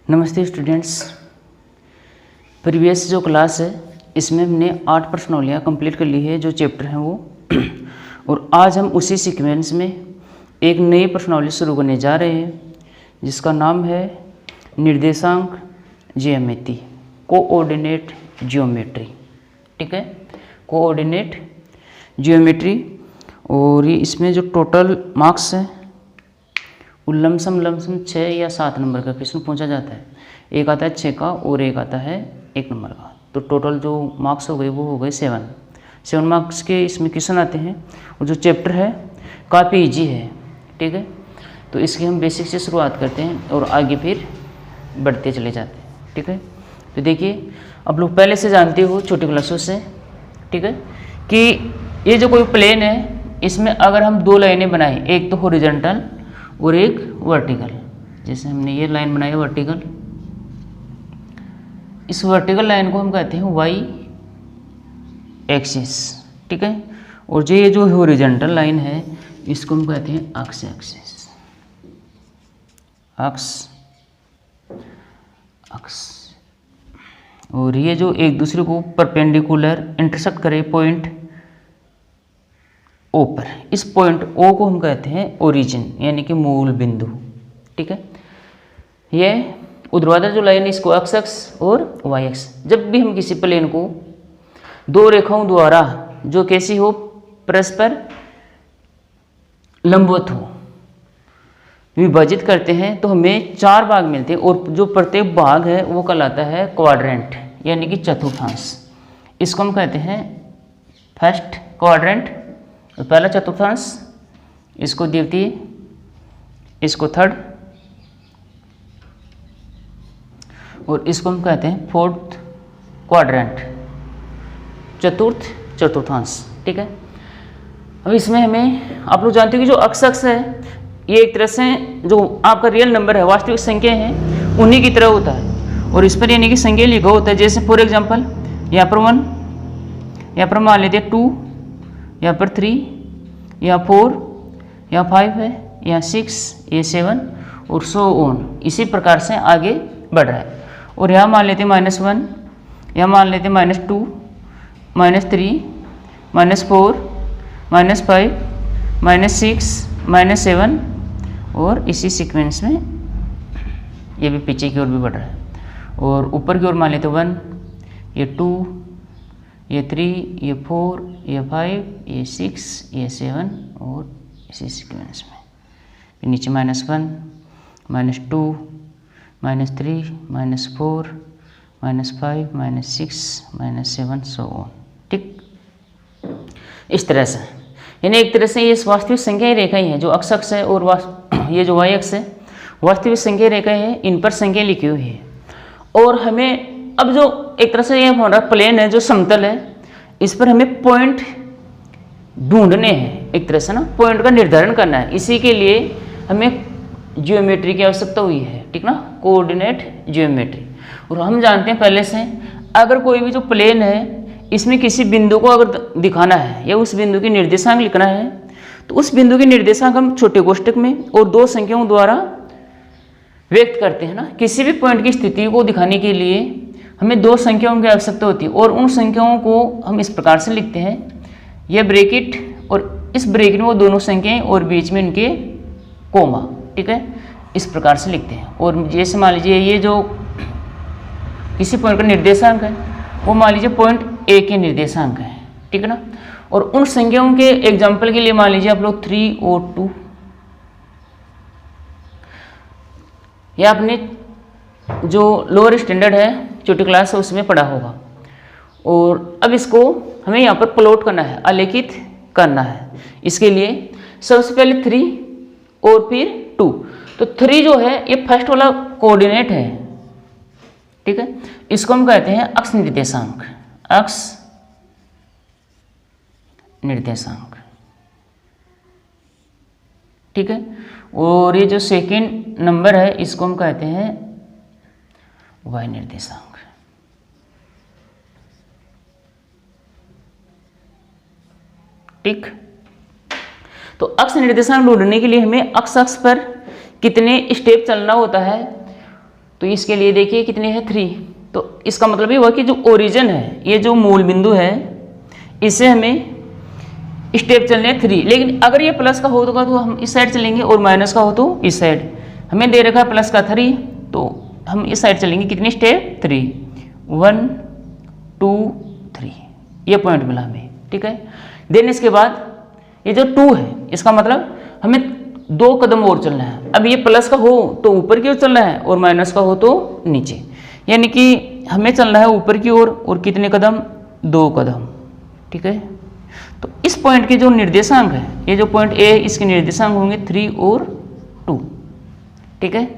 नमस्ते students. Previous जो class है इसमें हमने 8 प्रश्नावलियाँ कंप्लीट कर ली है, जो चैप्टर हैं वो और आज हम उसी सीक्वेंस में एक नई प्रश्नावली शुरू करने जा रहे हैं जिसका नाम है निर्देशांक ज्यामिति, कोऑर्डिनेट ज्योमेट्री। ठीक है, कोऑर्डिनेट ज्योमेट्री। और ये इसमें जो टोटल मार्क्स है वो लमसम 6 या 7 नंबर का क्वेश्चन पूछा जाता है। एक आता है 6 का और एक आता है 1 नंबर का, तो टोटल जो मार्क्स हो गए वो हो गए 7 मार्क्स के इसमें क्वेश्चन आते हैं। और जो चैप्टर है काफ़ी इजी है। ठीक है, तो इसकी हम बेसिक से शुरुआत करते हैं और आगे फिर बढ़ते चले जाते हैं। ठीक है, तो देखिए आप लोग पहले से जानते हो छोटी क्लासों से, ठीक है, कि ये जो कोई प्लेन है इसमें अगर हम 2 लाइनें बनाएं, एक तो हॉरिजॉन्टल और एक वर्टिकल। जैसे हमने ये लाइन बनाई वर्टिकल, इस वर्टिकल लाइन को हम कहते हैं वाई एक्सिस। ठीक है, और जो ये जो हॉरिजॉन्टल लाइन है इसको हम कहते हैं अक्स एक्सिस, अक्स। और ये जो एक दूसरे को परपेंडिकुलर इंटरसेक्ट करे पॉइंट ओ पर, इस पॉइंट ओ को हम कहते हैं ओरिजिन, यानी कि मूल बिंदु। ठीक है, ये ऊर्ध्वाधर जो लाइन है इसको एक्स एक्स और वाई एक्स। जब भी हम किसी प्लेन को 2 रेखाओं द्वारा जो कैसी हो, परस्पर लंबवत हो, विभाजित करते हैं तो हमें 4 भाग मिलते हैं और जो प्रत्येक भाग है वो कहलाता है क्वाड्रेंट, यानी कि चतुर्थांश। इसको हम कहते हैं फर्स्ट क्वाड्रेंट, पहला चतुर्थांश, इसको द्वितीय, इसको थर्ड, और इसको हम कहते हैं फोर्थ क्वाड्रेंट, चतुर्थ चतुर्थांश। ठीक है, अब इसमें हमें आप लोग जानते हो कि जो अक्स है ये एक तरह से जो आपका रियल नंबर है, वास्तविक संख्या है, उन्हीं की तरह होता है और इस पर यानी कि संख्या लिखा होता है। जैसे फॉर एग्जांपल यहाँ पर 1, यहाँ पर मान लेते हैं 2, यहाँ पर 3, यहाँ 4, यहाँ 5 है, यहाँ 6, ये 7 और सो ऑन, इसी प्रकार से आगे बढ़ रहा है। और यहाँ मान लेते हैं -1, यहाँ मान लेते हैं -2, -3, -4, -5, -6, -7 और इसी सीक्वेंस में ये भी पीछे की ओर भी बढ़ रहा है। और ऊपर की ओर मान लेते हैं 1, ये 2, ये 3, ये 4, ये 5, ये 6, ये 7 और इसी सीक्वेंस में फिर नीचे -1, -2, -3, -4, -5, -6, -7 सो ऑन। ठीक, इस तरह से, यानी एक तरह से ये वास्तविक संख्या रेखाएं हैं जो अक्स है और ये जो वाई अक्स है वास्तविक संख्या रेखाएं हैं, इन पर संख्या लिखी हुई है। और हमें अब जो एक तरह से ये हमारा प्लेन है जो समतल है, इस पर हमें पॉइंट ढूंढने हैं, एक तरह से ना पॉइंट का निर्धारण करना है। इसी के लिए हमें ज्योमेट्री की आवश्यकता हुई है। ठीक ना, कोऑर्डिनेट ज्योमेट्री। और हम जानते हैं पहले से, अगर कोई भी जो प्लेन है इसमें किसी बिंदु को अगर दिखाना है या उस बिंदु की निर्देशांक लिखना है तो उस बिंदु की निर्देशांक हम छोटे कोष्ठक में और 2 संख्याओं द्वारा व्यक्त करते हैं ना। किसी भी पॉइंट की स्थिति को दिखाने के लिए हमें 2 संख्याओं की आवश्यकता होती है और उन संख्याओं को हम इस प्रकार से लिखते हैं, यह ब्रैकेट और इस ब्रैकेट में वो दोनों संख्याएं और बीच में इनके कोमा। ठीक है, इस प्रकार से लिखते हैं। और जैसे मान लीजिए ये जो किसी पॉइंट का निर्देशांक है वो मान लीजिए पॉइंट ए के निर्देशांक है। ठीक है ना, और उन संख्याओं के एग्जाम्पल के लिए मान लीजिए आप लोग 3 और 2, या आपने जो लोअर स्टैंडर्ड है छोटी क्लास है उसमें पढ़ा होगा। और अब इसको हमें यहाँ पर प्लॉट करना है, आलेखित करना है। इसके लिए सबसे पहले 3 और फिर 2। तो 3 जो है ये फर्स्ट वाला कोऑर्डिनेट है। ठीक है, इसको हम कहते हैं अक्ष निर्देशांक, अक्ष निर्देशांक। ठीक है, और ये जो सेकंड नंबर है इसको हम कहते हैं वाई निर्देशांक। ठीक, तो अक्ष निर्देशांक ढूंढने के लिए हमें अक्ष पर कितने स्टेप चलना होता है, तो इसके लिए देखिए कितने हैं 3। तो इसका मतलब ये हुआ कि जो ओरिजिन है, ये जो मूल बिंदु है, इसे हमें स्टेप चलने हैं 3। लेकिन अगर ये प्लस का होगा तो हम इस साइड चलेंगे और माइनस का हो तो इस साइड। हमें दे रखा है प्लस का 3, तो हम इस साइड चलेंगे। कितने स्टेप 3, 1 2 3, ये पॉइंट मिला हमें, ठीक है। देन इसके बाद ये जो 2 है, इसका मतलब हमें 2 कदम और चलना है। अब ये प्लस का हो तो ऊपर की ओर चलना है और माइनस का हो तो नीचे, यानी कि हमें चलना है ऊपर की ओर। और कितने कदम, 2 कदम, ठीक है। तो इस पॉइंट के जो निर्देशांक है, ये जो पॉइंट ए, इसके निर्देशांक होंगे 3 और 2, ठीक है।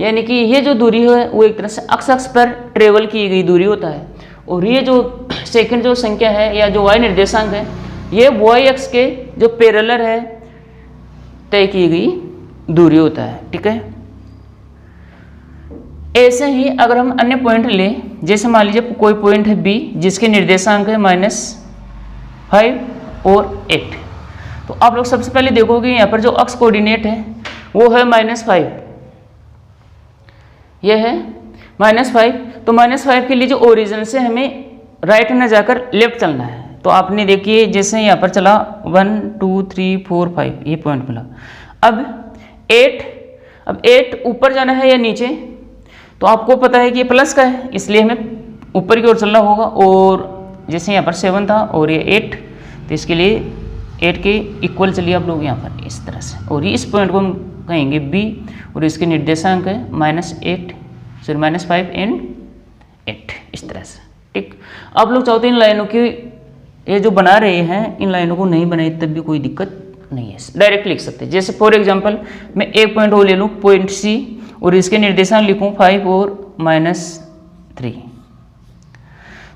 यानी कि ये जो दूरी है वो एक तरह से अक्ष पर ट्रेवल की गई दूरी होता है। और ये जो सेकंड जो संख्या है या जो वाई निर्देशांक है, ये वाई अक्ष के जो पैरेलल है तय की गई दूरी होता है, ठीक है। ऐसे ही अगर हम अन्य पॉइंट लें, जैसे मान लीजिए कोई पॉइंट है बी जिसके निर्देशांक है -5 और 8, तो आप लोग सबसे पहले देखोगे यहाँ पर जो अक्ष कोऑर्डिनेट है वो है -5, यह है -5। तो -5 के लिए जो ओरिजिन से हमें राइट न जाकर लेफ्ट चलना है। तो आपने देखिए जैसे यहाँ पर चला 1 2 3 4 5, ये पॉइंट मिला। अब 8 ऊपर जाना है या नीचे, तो आपको पता है कि ये प्लस का है, इसलिए हमें ऊपर की ओर चलना होगा। और जैसे यहाँ पर 7 था और ये 8, तो इसके लिए 8 के इक्वल चलिए आप लोग यहाँ पर इस तरह से। और इस पॉइंट को हम कहेंगे बी, और इसके निर्देशांक है -5 एंड 8, इस तरह से, ठीक। आप लोग चाहते हैं इन लाइनों की, ये जो बना रहे हैं, इन लाइनों को नहीं बनाए तब भी कोई दिक्कत नहीं है, डायरेक्ट लिख सकते हैं। जैसे फॉर एग्जांपल मैं एक पॉइंट वो ले लूँ, पॉइंट सी, और इसके निर्देशांक लिखूँ 5 और -3।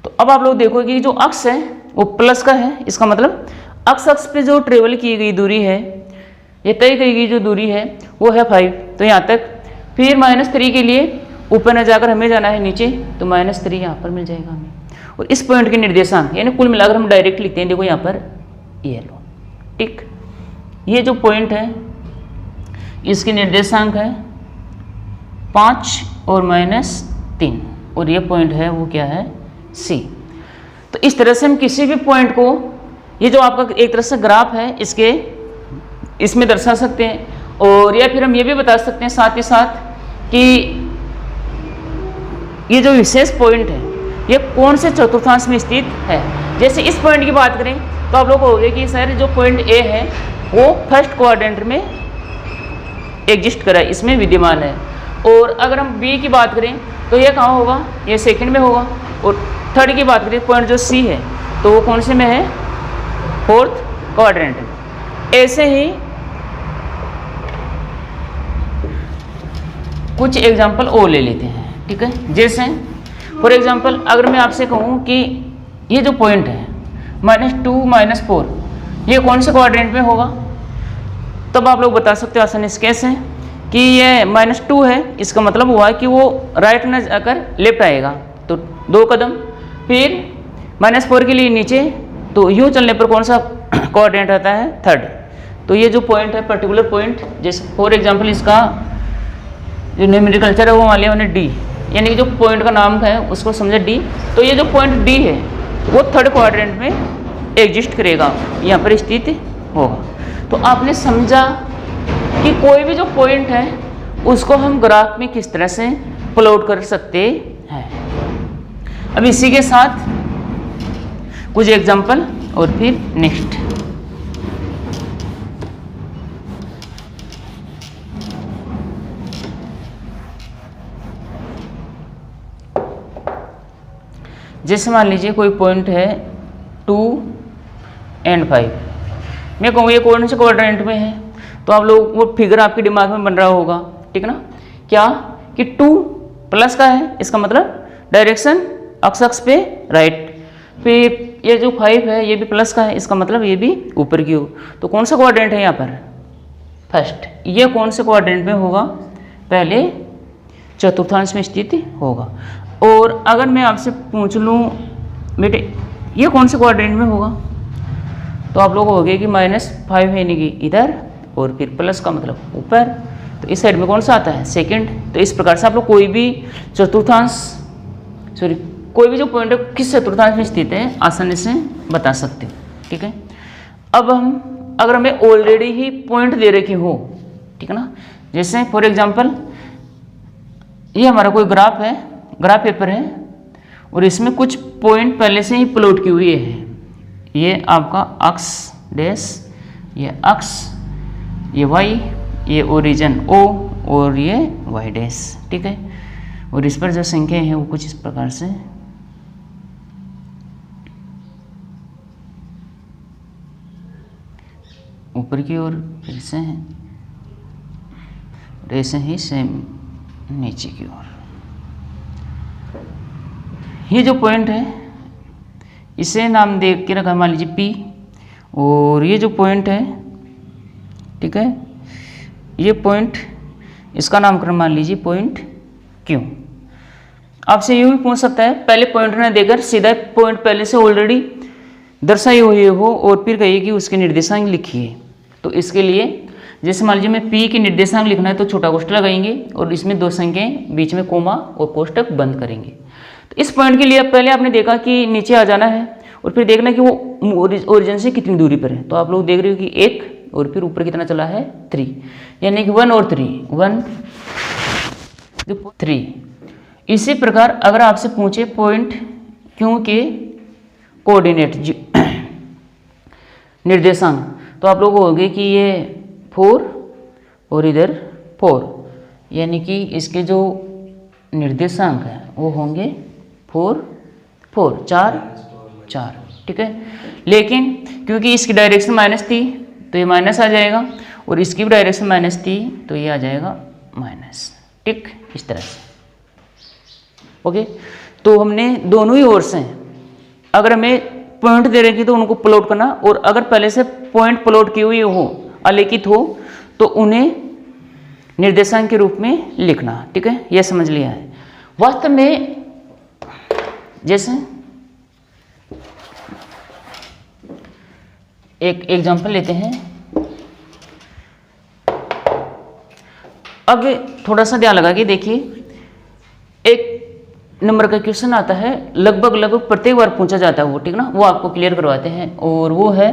तो अब आप लोग देखो कि जो अक्ष है वो प्लस का है, इसका मतलब अक्ष पे जो ट्रेवल की गई दूरी है, ये तय की गई जो दूरी है वो है 5, तो यहाँ तक। फिर -3 के लिए ऊपर न जाकर हमें जाना है नीचे, तो -3 यहाँ पर मिल जाएगा हमें। और इस पॉइंट के निर्देशांक यानी कुल मिलाकर हम डायरेक्ट लिखते हैं, देखो यहाँ पर ये लो, ठीक। ये जो पॉइंट है इसके निर्देशांक है 5 और -3, और ये पॉइंट है वो क्या है, सी। तो इस तरह से हम किसी भी पॉइंट को, ये जो आपका एक तरह से ग्राफ है, इसमें दर्शा सकते हैं। और या फिर हम ये भी बता सकते हैं साथ ही साथ कि ये जो विशेष पॉइंट है ये कौन से चतुर्थांश में स्थित है। जैसे इस पॉइंट की बात करें तो आप लोग कहोगे कि सर जो पॉइंट ए है वो फर्स्ट क्वाड्रेंट में एग्जिस्ट करा है, इसमें विद्यमान है। और अगर हम बी की बात करें तो ये कहाँ होगा, ये सेकंड में होगा। और थर्ड की बात करें, पॉइंट जो सी है तो वो कौन से में है, फोर्थ क्वाड्रेंट में। ऐसे ही कुछ एग्जाम्पल और ले लेते हैं, ठीक है। जैसे फॉर एग्जाम्पल अगर मैं आपसे कहूँ कि ये जो पॉइंट है -2 -4, ये कौन से क्वाड्रेंट में होगा, तब आप लोग बता सकते हो आसानी से कैसे कि ये -2 है, इसका मतलब हुआ कि वो राइट न जाकर लेफ्ट आएगा, तो 2 कदम। फिर -4 के लिए नीचे, तो यूँ चलने पर कौन सा क्वाड्रेंट आता है, थर्ड। तो ये जो पॉइंट है पर्टिकुलर पॉइंट, जैसे फॉर एग्जाम्पल इसका जो न्यूमेरिकल्चर है वो मान लिया हमने डी, यानी कि जो पॉइंट का नाम है उसको समझे डी। तो ये जो पॉइंट डी है वो थर्ड क्वाड्रेंट में एग्जिस्ट करेगा, यहाँ पर स्थित होगा। तो आपने समझा कि कोई भी जो पॉइंट है उसको हम ग्राफ में किस तरह से प्लॉट कर सकते हैं। अब इसी के साथ कुछ एग्जांपल और फिर नेक्स्ट। जैसे मान लीजिए कोई पॉइंट है 2 और 5, मैं कहूँ ये कौन से क्वाड्रेंट में है, तो आप लोग वो फिगर आपके दिमाग में बन रहा होगा, ठीक ना। क्या कि 2 प्लस का है, इसका मतलब डायरेक्शन अक्ष पे राइट। फिर ये जो 5 है ये भी प्लस का है, इसका मतलब ये भी ऊपर की ओर। तो कौन सा क्वाड्रेंट है यहाँ पर, फर्स्ट। ये कौन से क्वाड्रेंट में होगा, पहले चतुर्थांश में स्थित होगा। और अगर मैं आपसे पूछ लूँ बेटे ये कौन से क्वाड्रेंट में होगा, तो आप लोग हो गए कि -5 है यानी कि इधर, और फिर प्लस का मतलब ऊपर। तो इस साइड में कौन सा आता है, सेकंड। तो इस प्रकार से आप लोग कोई भी चतुर्थांश, सॉरी कोई भी जो पॉइंट है किस चतुर्थांश में स्थित है आसानी से बता सकते हो, ठीक है। अब हम अगर हमें ऑलरेडी ही पॉइंट दे रखे हो, ठीक है ना, जैसे फॉर एग्जांपल ये हमारा कोई ग्राफ है, ग्राफ पेपर है और इसमें कुछ पॉइंट पहले से ही प्लॉट किए हुए हैं। ये आपका अक्स डैश, ये अक्स, ये वाई, ये ओरिजिन ओ और ये वाई डैश, ठीक है। और इस पर जो संख्या है वो कुछ इस प्रकार से ऊपर की ओर फिर से है, ऐसे ही सेम नीचे की ओर। ये जो पॉइंट है इसे नाम दे के रखा मान लीजिए P, और ये जो पॉइंट है, ठीक है, ये पॉइंट इसका नामकरण मान लीजिए पॉइंट Q। आपसे यूँ भी पूछ सकता है, पहले पॉइंट न देकर सीधा पॉइंट पहले से ऑलरेडी दर्शाए हुए हो और फिर कहिए कि उसके निर्देशांक लिखिए। तो इसके लिए जैसे मान लीजिए मैं P के निर्देशांक लिखना है तो छोटा कोष्ठक लगाएंगे और इसमें दो संख्याएं, बीच में कोमा और कोष्ठक बंद करेंगे। तो इस पॉइंट के लिए पहले आपने देखा कि नीचे आ जाना है और फिर देखना कि वो ओरिजिन से कितनी दूरी पर है। तो आप लोग देख रहे हो कि 1 और फिर ऊपर कितना चला है 3, यानी कि 1 और 3, 1 3। इसी प्रकार अगर आपसे पूछे पॉइंट Q के कोऑर्डिनेट निर्देशांक, तो आप लोग होंगे कि ये 4 और इधर 4, यानी कि इसके जो निर्देशांक है वो होंगे 4 4 4 4, ठीक है। लेकिन क्योंकि इसकी डायरेक्शन माइनस थी तो ये माइनस आ जाएगा और इसकी भी डायरेक्शन माइनस थी तो ये आ जाएगा माइनस, ठीक, इस तरह से। ओके, तो हमने दोनों ही ओर से अगर हमें पॉइंट दे रखी तो उनको प्लॉट करना, और अगर पहले से पॉइंट प्लॉट किए हुए हो, अलिखित हो, तो उन्हें निर्देशांक के रूप में लिखना, ठीक है, यह समझ लिया है। वास्तव में जैसे एक एग्जांपल लेते हैं। अब थोड़ा सा ध्यान लगा के देखिए, एक नंबर का क्वेश्चन आता है, लगभग प्रत्येक बार पूछा जाता है वो, ठीक ना, वो आपको क्लियर करवाते हैं। और वो है,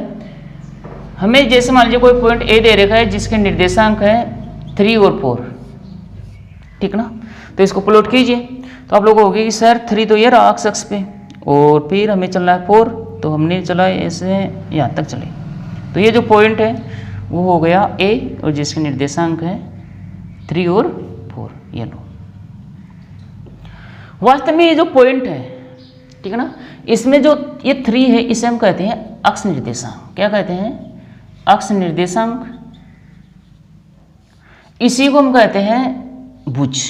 हमें जैसे मान लीजिए कोई पॉइंट ए दे रखा है जिसके निर्देशांक है 3 और 4, ठीक ना, तो इसको प्लॉट कीजिए। तो आप लोग कहोगे कि सर 3 तो ये रहा एक्स अक्ष पे और फिर हमें चलना है 4, तो हमने चला ऐसे यहाँ तक चले। तो ये जो पॉइंट है वो हो गया ए और जिसके निर्देशांक है 3 और 4, ये लो। वास्तव में ये जो पॉइंट है, ठीक है ना, इसमें जो ये 3 है इसे हम कहते हैं अक्ष निर्देशांक। क्या कहते हैं? अक्ष निर्देशांक। इसी को हम कहते हैं भुज,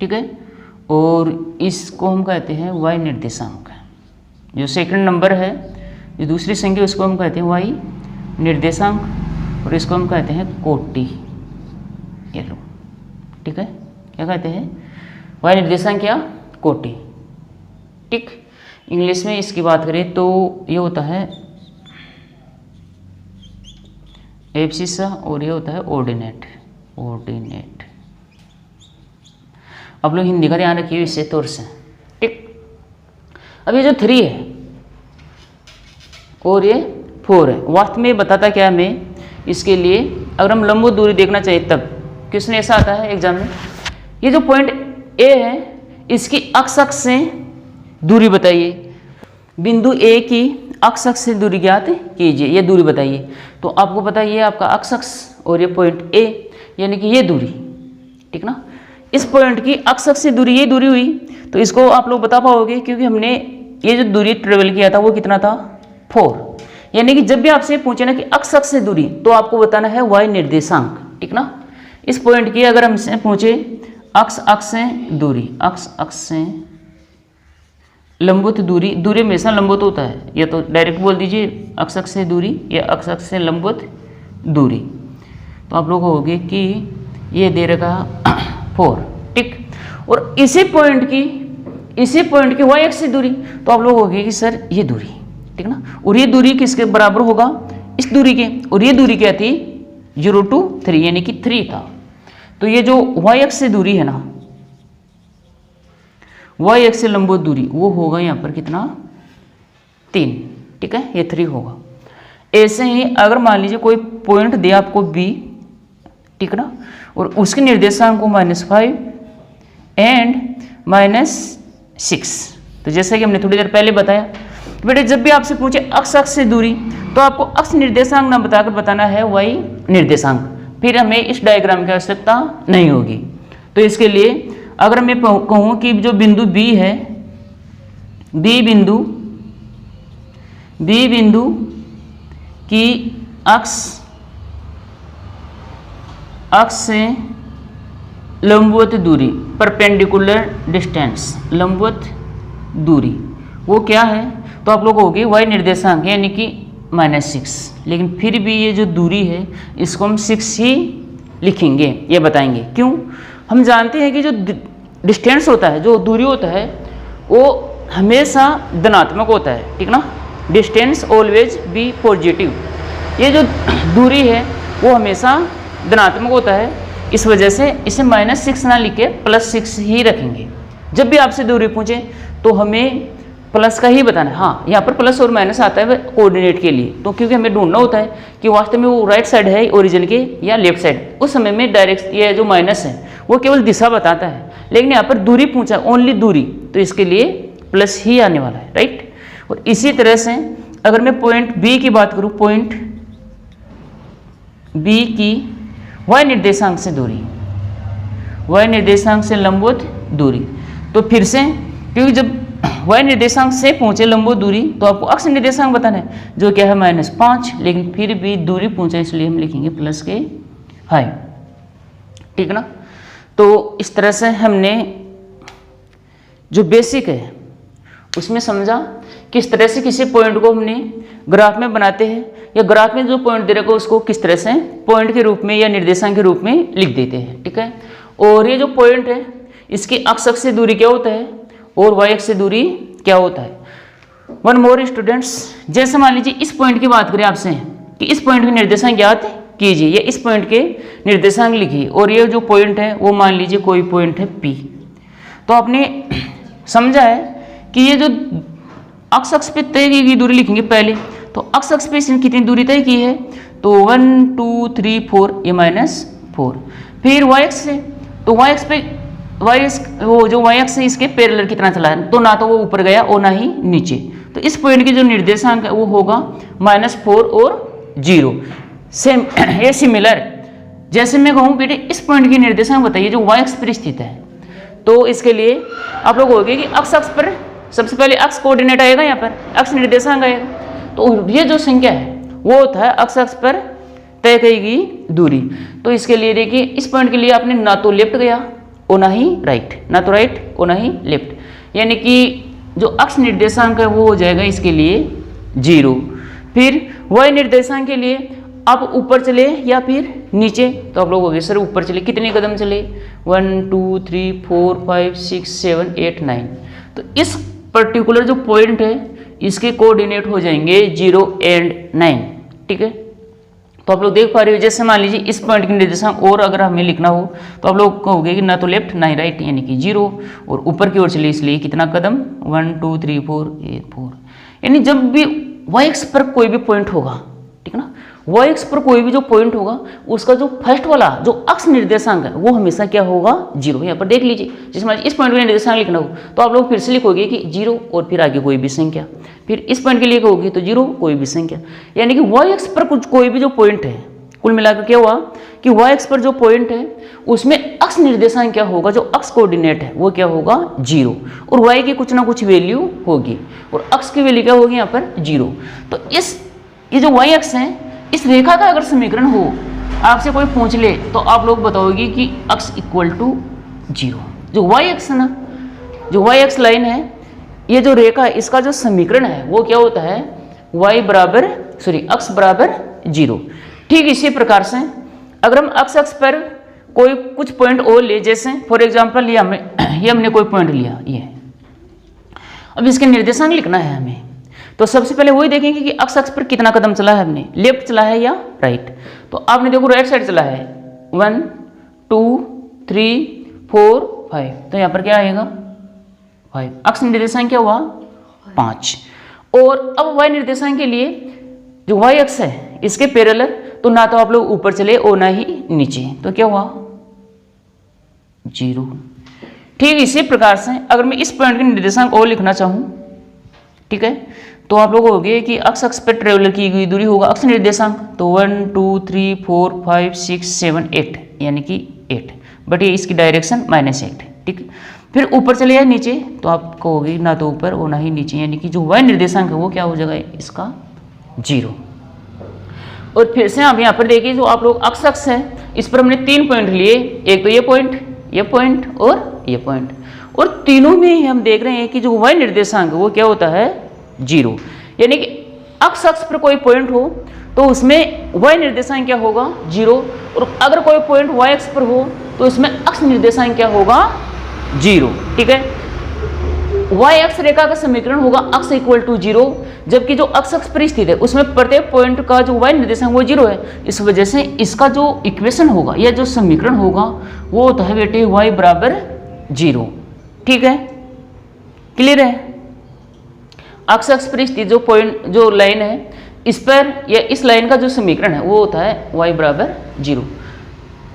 ठीक है, और इसको हम कहते हैं वाई निर्देशांक। जो सेकंड नंबर है, जो दूसरी संख्या उसको हम कहते हैं वाई निर्देशांक, और इसको हम कहते हैं कोटि। ये लो, ठीक है, क्या कहते हैं? वाई निर्देशांक या कोटि, ठीक। इंग्लिश में इसकी बात करें तो ये होता है एब्सिसा और ये होता है ऑर्डिनेट। ऑर्डिनेट अब लोग हिंदी का ध्यान रखिए इससे तौर से, ठीक। अब ये जो 3 है और ये 4 है, वास्तव में बताता क्या हमें? इसके लिए अगर हम लंबवत दूरी देखना चाहिए तब क्वेश्चन ऐसा आता है एग्जाम में, ये जो पॉइंट ए है इसकी अक्ष अक्ष से दूरी बताइए, बिंदु ए की अक्ष अक्ष से दूरी ज्ञात कीजिए, ये दूरी बताइए। तो आपको पता है ये आपका अक्ष अक्ष और ये पॉइंट ए, यानी कि ये दूरी, ठीक ना। इस पॉइंट की अक्ष अक्ष से दूरी, ये दूरी हुई, तो इसको आप लोग बता पाओगे क्योंकि हमने ये जो दूरी ट्रेवल किया था वो कितना था? 4। यानी कि जब भी आपसे पूछे ना कि अक्ष अक्ष से दूरी, तो आपको बताना है वाई निर्देशांक, ठीक ना। इस पॉइंट की अगर हमसे पूछे अक्ष अक्ष से दूरी, अक्ष अक्ष से लंबवत दूरी, दूरी हमेशा लंबवत होता है, या तो डायरेक्ट बोल दीजिए अक्ष अक्ष से दूरी या अक्ष अक्ष से लंबवत दूरी। तो आप लोग कहोगे कि ये दे रखा 4, ठीक। और इसी पॉइंट की वाई अक्ष से दूरी, तो आप लोग कहोगे कि सर ये दूरी, ठीक ना। और ये दूरी किसके बराबर होगा? इस दूरी के। और ये दूरी क्या थी? 0 to 3 यानी कि 3 था। तो ये जो y अक्ष से दूरी है ना, y अक्ष से लंबवत दूरी वो होगा यहाँ पर कितना 3, ठीक है, ये 3 होगा। ऐसे ही अगर मान लीजिए कोई पॉइंट दे आपको b, ठीक ना, और उसके निर्देशांक को -5 एंड -6, तो जैसा कि हमने थोड़ी देर पहले बताया बेटे जब भी आपसे पूछे अक्ष से दूरी तो आपको अक्ष निर्देशांक ना बताकर बताना है y निर्देशांक, फिर हमें इस डायग्राम की आवश्यकता नहीं होगी। तो इसके लिए अगर मैं कहूँ कि जो बिंदु B है, B बिंदु की अक्ष से लंबवत दूरी, परपेंडिकुलर डिस्टेंस, लंबवत दूरी वो क्या है, तो आप लोग कहोगे y निर्देशांक यानी कि -6, लेकिन फिर भी ये जो दूरी है इसको हम 6 ही लिखेंगे, ये बताएंगे क्यों। हम जानते हैं कि जो डिस्टेंस होता है, जो दूरी होता है वो हमेशा धनात्मक होता है, ठीक ना, डिस्टेंस ऑलवेज बी पॉजिटिव। ये जो दूरी है वो हमेशा धनात्मक होता है, इस वजह से इसे -6 ना लिख के +6 ही रखेंगे। जब भी आपसे दूरी पूछे तो हमें प्लस का ही बताना है। हाँ, यहाँ पर प्लस और माइनस आता है कोऑर्डिनेट के लिए, तो क्योंकि हमें ढूंढना होता है कि वास्तव में वो राइट साइड है ओरिजिन के या लेफ्ट साइड। उस समय में डायरेक्ट ये जो माइनस है वो केवल दिशा बताता है, लेकिन यहाँ पर दूरी पूछा, ओनली दूरी, तो इसके लिए प्लस ही आने वाला है, राइट। और इसी तरह से अगर मैं पॉइंट बी की बात करूँ, पॉइंट बी की y निर्देशांक से दूरी, y निर्देशांक से लंबवत दूरी, तो फिर से क्योंकि जब y निर्देशांक से पहुंचे लंबवत दूरी तो आपको अक्ष निर्देशांक बताना है जो क्या है -5, लेकिन फिर भी दूरी पूछा इसलिए हम लिखेंगे +5, ठीक ना। तो इस तरह से हमने जो बेसिक है उसमें समझा किस तरह से किसी पॉइंट को हमने ग्राफ में बनाते हैं, या ग्राफ में जो पॉइंट दे रखा है उसको किस तरह से पॉइंट के रूप में या निर्देशांक के रूप में लिख देते हैं, ठीक है। और ये जो पॉइंट है इसकी अक्ष से दूरी क्या होता है और y अक्ष से दूरी क्या होता है। वन मोर स्टूडेंट्स, जैसे मान लीजिए इस पॉइंट की बात करें आपसे कि इस पॉइंट के निर्देशांक ज्ञात कीजिए या इस पॉइंट के निर्देशांक लिखिए, और ये जो पॉइंट है वो मान लीजिए कोई पॉइंट है P। तो आपने समझा है कि ये जो अक्ष पे तय की गई दूरी लिखेंगे पहले, तो अक्ष पे इसने कितनी दूरी तय की है, तो 1 2 3 4, ये -4। फिर y अक्ष से, तो y अक्ष पे वो जो y अक्ष है इसके पैरेलल कितना चला है, तो ना तो वो ऊपर गया और ना ही नीचे, तो इस पॉइंट की जो निर्देशांक है वो होगा -4 और 0। सेम ये सिमिलर, जैसे मैं कहूँ बेटे इस पॉइंट की निर्देशांक बताइए जो y अक्ष पर स्थित है, तो इसके लिए आप लोग होगे कि अक्ष पर सबसे पहले अक्ष कोऑर्डिनेट आएगा, यहाँ पर अक्ष निर्देशांक आएगा, तो ये जो संख्या है वो होता है अक्ष पर तय की गई दूरी। तो इसके लिए देखिए इस पॉइंट के लिए आपने ना तो लेफ्ट गया और ना ही राइट, ना तो राइट और ना ही लेफ्ट, यानी कि जो अक्ष निर्देशांक है वो हो जाएगा इसके लिए 0। फिर y निर्देशांक के लिए आप ऊपर चले या फिर नीचे, तो आप लोग हो गए सर ऊपर चले, कितने कदम चले, 1 2 3 4 5 6 7 8 9, तो इस पर्टिकुलर जो पॉइंट है इसके कोऑर्डिनेट हो जाएंगे 0 एंड 9, ठीक है। तो आप लोग देख पा रहे हो, जैसे मान लीजिए इस पॉइंट के निर्देशांक और अगर हमें लिखना हो तो आप लोग कहोगे कि ना तो लेफ्ट ना ही राइट, यानी कि 0, और ऊपर की ओर चले इसलिए कितना कदम 1 2 3 4 4, यानी जब भी y अक्ष पर कोई भी पॉइंट होगा, ठीक है ना, y अक्ष पर कोई भी जो पॉइंट होगा उसका जो फर्स्ट वाला जो अक्ष निर्देशांक है वो हमेशा क्या होगा 0। यहाँ पर देख लीजिए, जिसमें इस पॉइंट का निर्देशांक लिखना हो तो आप लोग फिर से लिखोगे कि 0 और फिर आगे कोई भी संख्या, फिर इस पॉइंट के लिए कहोगे तो 0 कोई भी संख्या, यानी कि y अक्ष पर कुछ कोई भी जो पॉइंट है, कुल मिलाकर क्या हुआ कि y अक्ष पर जो पॉइंट है उसमें अक्ष निर्देशांक क्या होगा, जो अक्ष कोऑर्डिनेट है वो क्या होगा 0, और y की कुछ ना कुछ वैल्यू होगी और अक्ष की वैल्यू क्या होगी यहाँ पर 0। तो ये जो y अक्ष है इस रेखा का अगर समीकरण हो, आपसे कोई पूछ ले तो आप लोग बताओगे कि अक्ष इक्वल टू 0। जो y अक्ष है ना, जो y अक्ष लाइन है, ये जो रेखा है इसका जो समीकरण है वो क्या होता है अक्ष बराबर 0। ठीक इसी प्रकार से अगर हम अक्ष पर कोई कुछ पॉइंट और ले, जैसे फॉर एग्जांपल ये हमने कोई पॉइंट लिया, ये अब इसके निर्देशांक लिखना है हमें, तो सबसे पहले वही देखेंगे कि एक्स अक्ष पर कितना कदम चला है हमने, लेफ्ट चला है या राइट। तो आपने देखो राइट साइड चला है 1 2 3 4 5, तो यहाँ पर क्या आएगा 5। अक्ष निर्देशांक क्या हुआ 5। और अब y निर्देशांक के लिए जो y अक्ष है इसके पैरेलल, तो ना तो आप लोग ऊपर चले और ना ही नीचे, तो क्या हुआ 0। ठीक इसी प्रकार से अगर मैं इस पॉइंट के निर्देशांक और लिखना चाहूँ, ठीक है, तो आप लोग हो गए कि अक्ष अक्ष पर ट्रेवलर की गई दूरी होगा अक्ष निर्देशांक, तो 1 2 3 4 5 6 7 8 यानी कि 8, बट ये इसकी डायरेक्शन -8, ठीक। फिर ऊपर चले जाए नीचे, तो आप कहोगे ना तो ऊपर और ना ही नीचे, यानी कि जो y निर्देशांक है वो क्या हो जाएगा इसका 0। और फिर से आप यहाँ पर देखिए जो आप लोग अक्ष अक्ष है इस पर हमने 3 पॉइंट लिए, एक तो ये पॉइंट और ये पॉइंट, और तीनों में ही हम देख रहे हैं कि जो y निर्देशांक है वो क्या होता है 0। यानी कि अक्ष अक्ष पर कोई पॉइंट हो तो उसमें y निर्देशांक क्या होगा 0, और अगर कोई पॉइंट y अक्ष पर हो तो उसमें अक्ष निर्देशांक क्या होगा 0, ठीक है। y अक्ष रेखा का समीकरण होगा अक्ष इक्वल टू 0, जबकि जो अक्ष अक्ष पर स्थित है उसमें प्रत्येक पॉइंट का जो y निर्देशांक वो 0 है। इस वजह से इसका जो इक्वेशन होगा या जो समीकरण होगा वो होता है बेटे y बराबर 0, ठीक है, क्लियर है। अक्ष अक्ष पर स्थित जो पॉइंट जो लाइन है इस पर या इस लाइन का जो समीकरण है वो होता है y बराबर 0।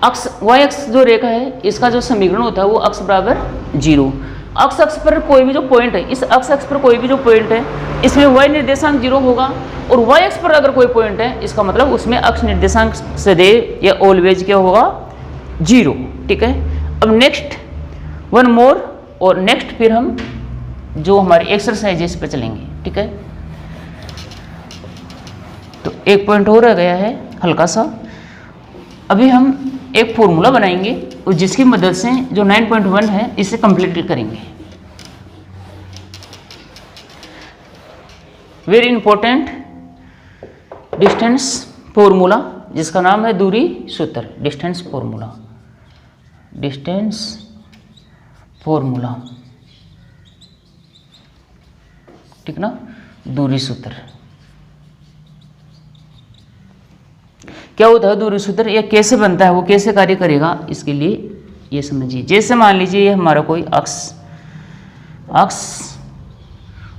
अक्ष y अक्ष जो रेखा है इसका जो समीकरण होता है वो अक्ष बराबर 0। अक्ष अक्ष पर कोई भी जो पॉइंट है, इस अक्ष अक्ष पर कोई भी जो पॉइंट है इसमें y निर्देशांक 0 होगा, और y अक्ष पर अगर कोई पॉइंट है इसका मतलब उसमें अक्ष निर्देशांक सदैव या ऑलवेज क्या होगा 0, ठीक है। अब नेक्स्ट वन मोर, और नेक्स्ट फिर हम जो हमारी एक्सरसाइजेस पे चलेंगे, ठीक है। तो एक पॉइंट हो रह गया है हल्का सा, अभी हम एक फॉर्मूला बनाएंगे और जिसकी मदद से जो 9.1 है इसे कंप्लीट करेंगे। वेरी इंपॉर्टेंट डिस्टेंस फॉर्मूला जिसका नाम है दूरी सूत्र, डिस्टेंस फॉर्मूला, ठीक ना, दूरी सूत्र। क्या होता है दूरी सूत्र, यह कैसे बनता है, वो कैसे कार्य करेगा, इसके लिए ये समझिए। जैसे मान लीजिए ये हमारा कोई अक्ष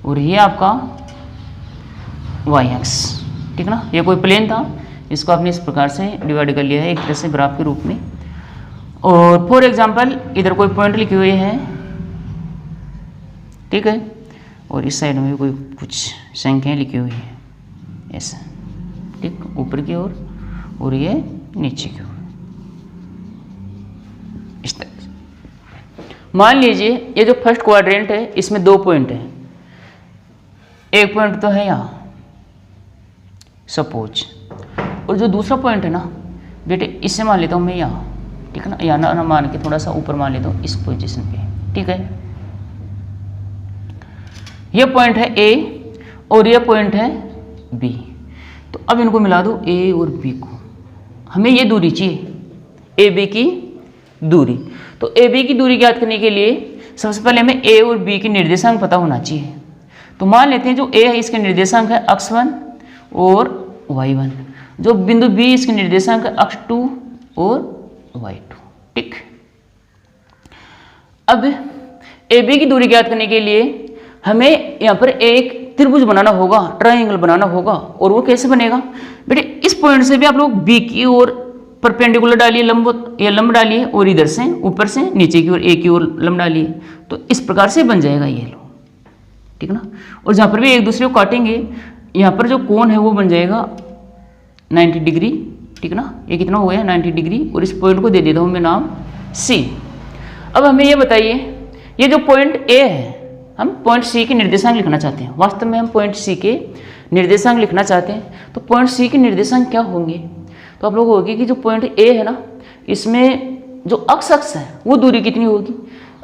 और ये आपका y अक्ष, ठीक ना, ये कोई प्लेन था, इसको आपने इस प्रकार से डिवाइड कर लिया है एक तरह से ग्राफ के रूप में। और फॉर एग्जांपल इधर कोई पॉइंट लिखे हुए हैं, ठीक है, और इस साइड में कोई कुछ संख्याएं लिखी हुई है ऐसा, ठीक, ऊपर की ओर और ये नीचे की ओर इस तरह से। मान लीजिए ये जो फर्स्ट क्वाड्रेंट है इसमें 2 पॉइंट है, एक पॉइंट तो है यहाँ सपोज, और जो दूसरा पॉइंट है ना बेटे इससे मान लेता हूँ मैं यहाँ, ठीक है ना, यहाँ ना मान के थोड़ा सा ऊपर मान लेता हूँ इस पोजीशन पे, ठीक है। ये पॉइंट है A और ये पॉइंट है B, तो अब इनको मिला दो A और B को, हमें ये दूरी चाहिए AB की दूरी। तो AB की दूरी ज्ञात करने के लिए सबसे पहले हमें A और B के निर्देशांक पता होना चाहिए। तो मान लेते हैं जो A है इसके निर्देशांक है x1 और y1, जो बिंदु B इसके निर्देशांक है x2 और y2, ठीक। अब AB की दूरी ज्ञात करने के लिए हमें यहाँ पर एक त्रिभुज बनाना होगा, ट्रायंगल बनाना होगा, और वो कैसे बनेगा बेटे, इस पॉइंट से भी आप लोग B की ओर परपेंडिकुलर डालिए, लंब डालिए, और इधर से ऊपर से नीचे की ओर A की ओर लंब डालिए, तो इस प्रकार से बन जाएगा ये लो, ठीक ना। और जहाँ पर भी एक दूसरे को काटेंगे यहाँ पर जो कोण है वो बन जाएगा 90 डिग्री, ठीक ना। ये कितना हो गया 90 डिग्री, और इस पॉइंट को दे देता हूँ मैं नाम C। अब हमें ये बताइए ये जो पॉइंट A है हम पॉइंट C के निर्देशांक लिखना चाहते हैं, वास्तव में हम पॉइंट C के निर्देशांक लिखना चाहते हैं, तो पॉइंट C के निर्देशांक क्या होंगे। तो आप लोग होगी कि जो पॉइंट A है ना इसमें जो अक्ष है वो दूरी कितनी होगी,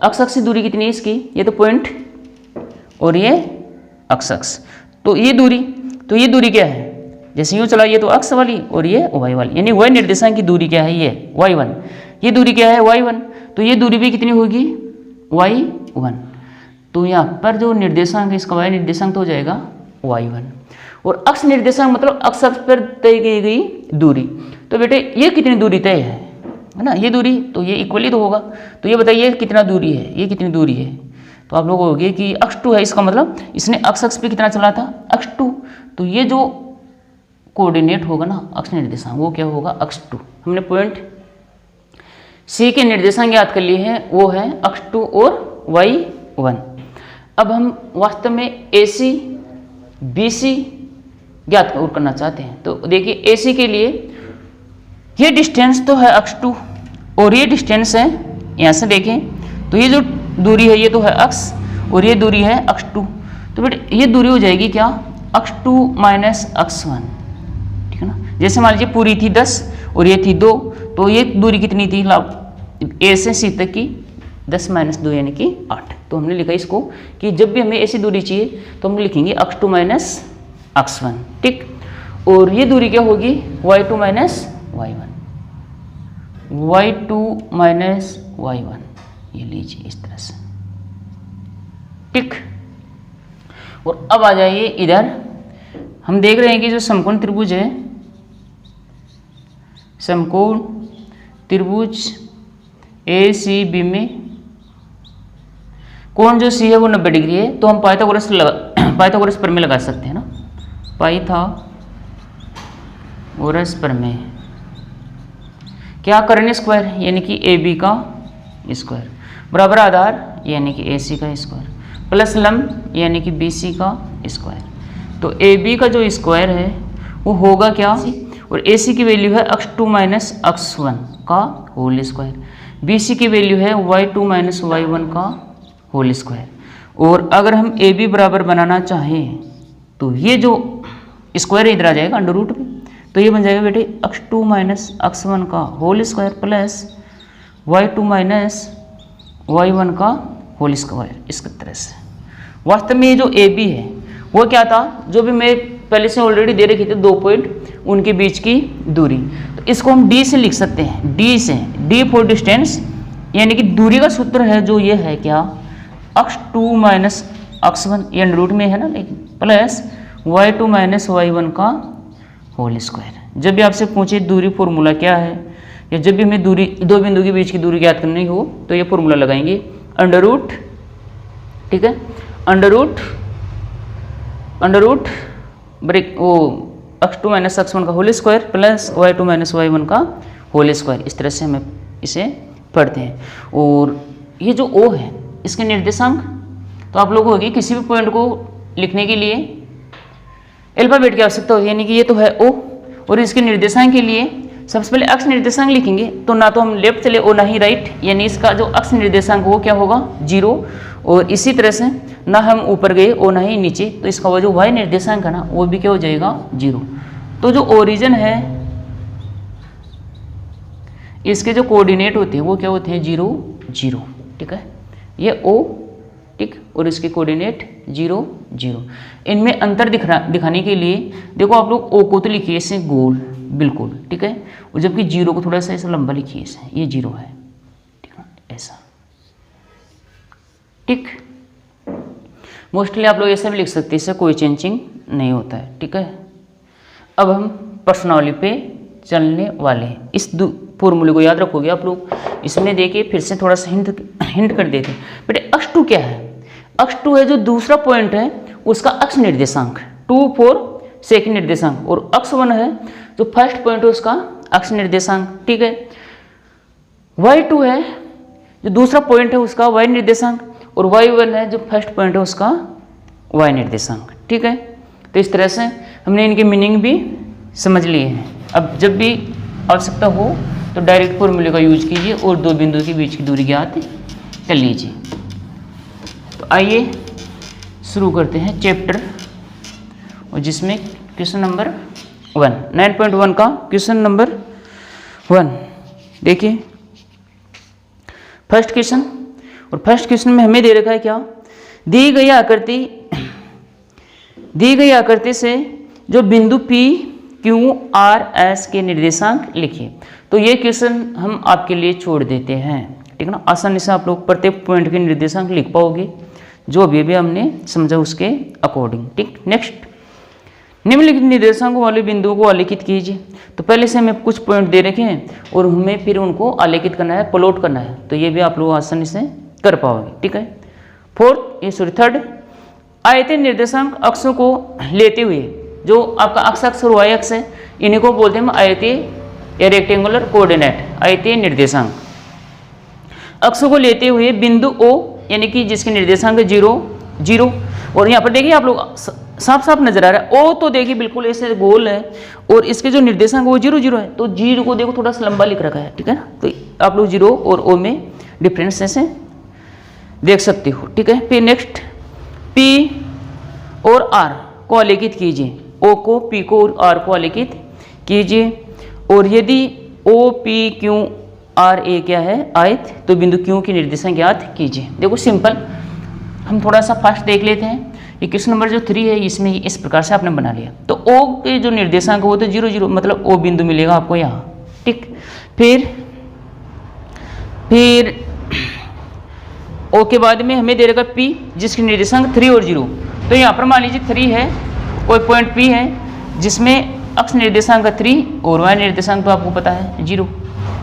अक्ष की दूरी कितनी है इसकी, ये तो पॉइंट और ये अक्ष, तो ये दूरी क्या है, जैसे यूँ चला ये तो अक्ष वाली और ये y वाली, यानी y निर्देशांक की दूरी क्या है ये y1, ये दूरी क्या है y1, तो ये दूरी भी कितनी होगी y1। तो यहाँ पर जो निर्देशांक है इसका y निर्देशांक तो हो जाएगा y1। और अक्ष निर्देशांक मतलब अक्ष अक्ष पर तय की गई दूरी। तो बेटे ये कितनी दूरी तय है ना, ये दूरी, तो ये इक्वली तो होगा। तो ये बताइए कितना दूरी है, ये कितनी दूरी है। तो आप लोग कहोगे कि अक्ष 2 है, इसका मतलब इसने अक्ष अक्ष पे कितना चला था, अक्ष 2। तो ये जो कोऑर्डिनेट होगा ना अक्ष निर्देशांक, वो क्या होगा, अक्ष 2। हमने पॉइंट सी के निर्देशांक याद कर लिए हैं, वो है अक्ष 2 और y1। अब हम वास्तव में AC BC ज्ञात करना चाहते हैं। तो देखिए AC के लिए ये डिस्टेंस तो है अक्ष 2 और ये डिस्टेंस है, यहाँ से देखें तो ये जो दूरी है ये तो है अक्ष और ये दूरी है अक्ष 2। तो बेटे ये दूरी हो जाएगी क्या, अक्ष 2 माइनस अक्ष 1, ठीक है ना। जैसे मान लीजिए पूरी थी 10 और ये थी 2, तो ये दूरी कितनी थी, A से C तक की 10 माइनस 2 यानी कि 8। तो हमने लिखा इसको कि जब भी हमें ऐसी दूरी चाहिए तो हम लिखेंगे अक्ष 2 माइनस अक्ष 1, ठीक। और ये दूरी क्या होगी, y2 minus y1, y2 minus y1, ये लीजिए इस तरह से, ठीक। और अब आ जाइए इधर, हम देख रहे हैं कि जो समकोण त्रिभुज है, समकोण त्रिभुज ACB में कोण जो C है वो 90 डिग्री है। तो हम पाइथागोरस प्रमेय लगा सकते हैं ना, पाइथागोरस प्रमेय क्या, कर्ण स्क्वायर यानी कि AB का स्क्वायर बराबर आधार यानी कि AC का स्क्वायर प्लस लंब यानी कि BC का स्क्वायर। तो AB का जो स्क्वायर है वो होगा क्या, और AC की वैल्यू है अक्ष 2 माइनस अक्ष 1 का होल स्क्वायर, BC की वैल्यू है y2 माइनस y1 का होल स्क्वायर। और अगर हम AB बराबर बनाना चाहें तो ये जो स्क्वायर इधर आ जाएगा अंडर रूट में, तो ये बन जाएगा बेटे अक्ष 2 माइनस अक्ष 1 का whole square plus y2 minus y1 का होल स्क्वायर, इस तरह से। वास्तव में ये जो AB है वो क्या था, जो भी मैं पहले से ऑलरेडी दे रखी थी 2 पॉइंट उनके बीच की दूरी। तो इसको हम D से लिख सकते हैं, D से, D फॉर डिस्टेंस यानी कि दूरी का सूत्र है जो ये है क्या, अक्ष 2 माइनस अक्ष 1, ये अंडर रूट में है ना, लेकिन प्लस y2 माइनस y1 का होल स्क्वायर। जब भी आपसे पूछे दूरी फॉर्मूला क्या है, या जब भी हमें दूरी, दो बिंदु के बीच की दूरी ज्ञात करनी हो तो ये फॉर्मूला लगाएंगे, अंडर रूट, ठीक है, अंडर रूट ब्रेक वो अक्ष 2 माइनस अक्ष 1 का whole square plus y2 minus y1 का होल स्क्वायर। इस तरह से हमें इसे पढ़ते हैं। और ये जो O है इसके निर्देशांक, तो आप लोग होगी किसी भी पॉइंट को लिखने के लिए अल्फाबेट की आवश्यकता होगी, यानी कि ये तो है O, और इसके निर्देशांक के लिए सबसे पहले अक्ष निर्देशांक लिखेंगे। तो ना तो हम लेफ्ट चले और ना ही राइट, यानी इसका जो अक्ष निर्देशांक वो क्या होगा 0। और इसी तरह से ना हम ऊपर गए और ना ही नीचे, तो इसका वो जो y निर्देशांक है ना वो भी क्या हो जाएगा 0। तो जो ओरिजिन है इसके जो कोऑर्डिनेट होते हैं वो क्या होते हैं 0 0, ठीक है, ये O, ठीक, और इसके कोऑर्डिनेट 0 0। इनमें अंतर दिखाने के लिए देखो आप लोग O को तो लिखिए इसे गोल बिल्कुल, ठीक है, और जबकि 0 को थोड़ा सा ऐसा लंबा लिखिए इसे, ये 0 है, ठीक है, ऐसा, ठीक। मोस्टली आप लोग ऐसा भी लिख सकते हैं, इससे कोई चेंजिंग नहीं होता है, ठीक है। अब हम प्रश्नावली पे चलने वाले हैं। इस फॉर्मूले को याद रखोगे आप लोग। इसमें देखिए फिर से थोड़ा सा हिंट कर देते हैं बेटे। अक्ष 2 क्या है, अक्ष 2 है जो दूसरा पॉइंट है उसका अक्ष निर्देशांक 2 4 सेकंड निर्देशांक, और अक्ष 1 है जो फर्स्ट पॉइंट है उसका अक्ष निर्देशांक, ठीक है। y2 है जो दूसरा पॉइंट है उसका y निर्देशांक, और y1 है जो फर्स्ट पॉइंट है उसका y निर्देशांक, ठीक है। तो इस तरह से हमने इनके मीनिंग भी समझ लिए हैं। अब जब भी आवश्यकता हो तो डायरेक्ट फॉर्मूले का यूज कीजिए और दो बिंदु के बीच की दूरी ज्ञात कर लीजिए। तो आइए शुरू करते हैं चैप्टर, और जिसमें क्वेश्चन नंबर 1 9.1 का क्वेश्चन नंबर 1 देखिए। फर्स्ट क्वेश्चन, और फर्स्ट क्वेश्चन में हमें दे रखा है क्या, दी गई आकृति से जो बिंदु P Q R S के निर्देशांक लिखिए। तो ये क्वेश्चन हम आपके लिए छोड़ देते हैं, ठीक है ना। आसानी से आप लोग प्रत्येक पॉइंट के निर्देशांक लिख पाओगे जो अभी हमने समझा उसके अकॉर्डिंग, ठीक। नेक्स्ट निम्नलिखित निर्देशांकों वाले बिंदुओं को आलेखित कीजिए। तो पहले से हमें कुछ पॉइंट दे रखे हैं और हमें फिर उनको आलेखित करना है, प्लॉट करना है। तो ये भी आप लोग आसानी से कर पाओगे, ठीक है। थर्ड, आयतीय निर्देशांक अक्षों को लेते हुए, जो आपका अक्ष और वाई अक्ष है, इन्हीं को बोलते हैं हम आयतीय या रेक्टेंगुलर कोऑर्डिनेट, आयतीय निर्देशांक। अक्षों को लेते हुए बिंदु O यानी कि जिसके निर्देशांक 0, 0, और यहाँ पर देखिए आप लोग साफ साफ नजर आ रहा है। O तो देखिए बिल्कुल ऐसे गोल है और इसके जो निर्देशांक वो 0, 0 है। तो 0 को देखो थोड़ा सा लंबा लिख रखा है, ठीक है ना। तो आप लोग 0 और O में डिफरेंस ऐसे देख सकते हो, ठीक है। फिर नेक्स्ट, P और R को आलेखित कीजिए। O को, P को और R को आलेखित कीजिए। और यदि O, P, Q, R, A क्या है आयत, तो बिंदु Q की निर्देशांक ज्ञात कीजिए। देखो सिंपल, हम थोड़ा सा फास्ट देख लेते हैं। ये क्वेश्चन नंबर जो 3 है, इसमें इस प्रकार से आपने बना लिया। तो O के जो निर्देशांक वो तो 0, 0, मतलब O बिंदु मिलेगा आपको यहाँ, ठीक। फिर O के बाद में हमें दे रखा P, जिसके निर्देशांक 3 और 0। तो यहाँ पर मान लीजिए 3 है, कोई पॉइंट P है जिसमें अक्ष निर्देशांक 3 और वाई निर्देशांक तो आपको पता है 0।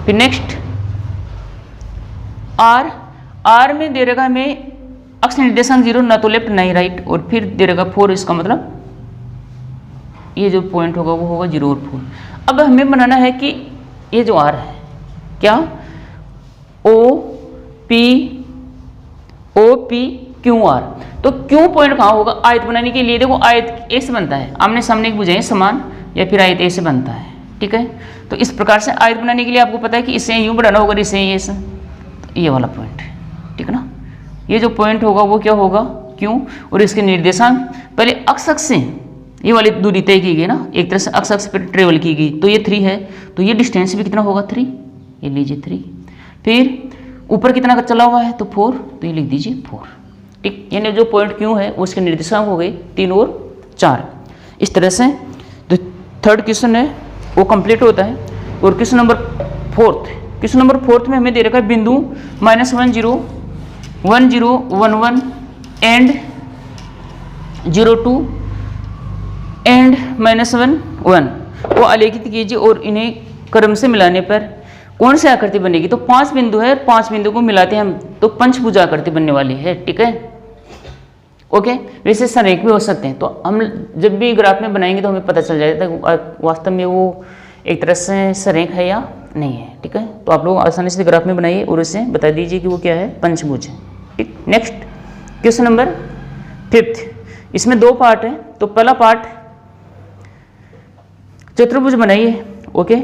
फिर नेक्स्ट R में दे रखा हमें अक्ष निर्देशांक 0, ना तो लेफ्ट ना ही राइट। और फिर दे रखा 4, इसका मतलब ये जो पॉइंट होगा वो होगा 0 और 4। अब हमें बनाना है कि ये जो R है क्या, O P Q R। तो Q पॉइंट कहाँ होगा आयत बनाने के लिए? देखो आयत ऐसे बनता है, आमने सामने की भुजाएं समान, या फिर आयत ऐसे बनता है, ठीक है। तो इस प्रकार से आयत बनाने के लिए आपको पता है कि इसे यूं बढ़ाना होगा, इसे ऐसे, तो ये वाला पॉइंट, ठीक है ना। ये जो पॉइंट होगा वो क्या होगा, Q, और इसके निर्देशांक पहले अक्ष से ये वाली दूरी तय की गई ना, एक तरह से अक्ष पर ट्रेवल की गई। तो ये 3 है, तो ये डिस्टेंस भी कितना होगा 3, ये लीजिए 3। फिर ऊपर कितना का चला हुआ है तो 4, तो ये लिख दीजिए 4, ठीक। यानी जो पॉइंट Q है उसके निर्देशांक हो गए 3 और 4। इस तरह से जो थर्ड क्वेश्चन है वो कंप्लीट होता है। और क्वेश्चन नंबर फोर्थ में हमें दे रखा है बिंदु -1, 0, 1, 0, 1, 1 एंड 0, 2 एंड -1, 1 को आलेखित कीजिए। और इन्हें क्रम से मिलाने पर कौन सी आकृति बनेगी? तो 5 बिंदु है, 5 बिंदु को मिलाते हैं हम तो पंचभुज आकृति बनने वाली है, ठीक है। ओके, वैसे संरेख भी हो सकते हैं। तो हम जब भी ग्राफ में बनाएंगे तो हमें पता चल जाएगा कि वास्तव में वो एक तरह से संरेख है या नहीं है, ठीक है। तो आप लोग आसानी से ग्राफ में बनाइए और उसे बता दीजिए कि वो क्या है, पंचभुज है, ठीक। नेक्स्ट क्वेश्चन नंबर 5, इसमें 2 पार्ट है। तो पहला पार्ट चतुर्भुज बनाइए, ओके।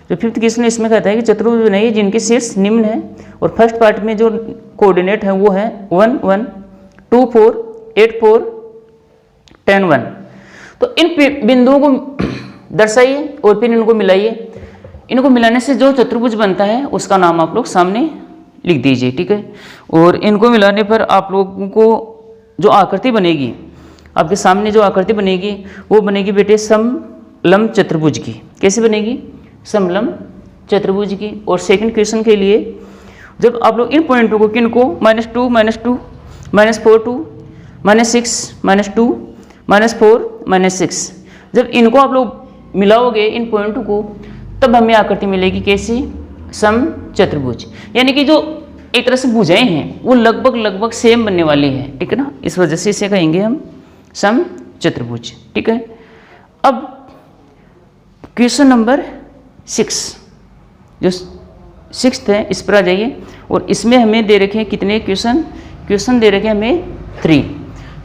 जो 5th क्वेश्चन इसमें कहता है कि चतुर्भुज बनाइए जिनके शीर्ष निम्न है। और फर्स्ट पार्ट में जो कोऑर्डिनेट है वो है 1, 1, 2, 4, 8, 4, 10, 1। तो इन बिंदुओं को दर्शाइए और फिर इनको मिलाइए। इनको मिलाने से जो चतुर्भुज बनता है उसका नाम आप लोग सामने लिख दीजिए, ठीक है। और इनको मिलाने पर आप लोगों को जो आकृति बनेगी, आपके सामने जो आकृति बनेगी वो बनेगी बेटे समलंब चतुर्भुज की। कैसे बनेगी? समलंब चतुर्भुज की। और सेकंड क्वेश्चन के लिए जब आप लोग इन पॉइंटों को किन को -2, -2, -4, 2, -6, -2, -4, -6, जब इनको आप लोग मिलाओगे इन पॉइंटों को तब हमें आकृति मिलेगी कैसी? सम चतुर्भुज। यानी कि जो एक तरह से भुजाएं हैं वो लगभग सेम बनने वाली है, ठीक है ना। इस वजह से इसे कहेंगे हम सम चतुर्भुज, ठीक है। अब क्वेश्चन नंबर 6, जो 6th है, इस पर आ जाइए। और इसमें हमें दे रखे हैं कितने क्वेश्चन दे रखे हैं हमें 3,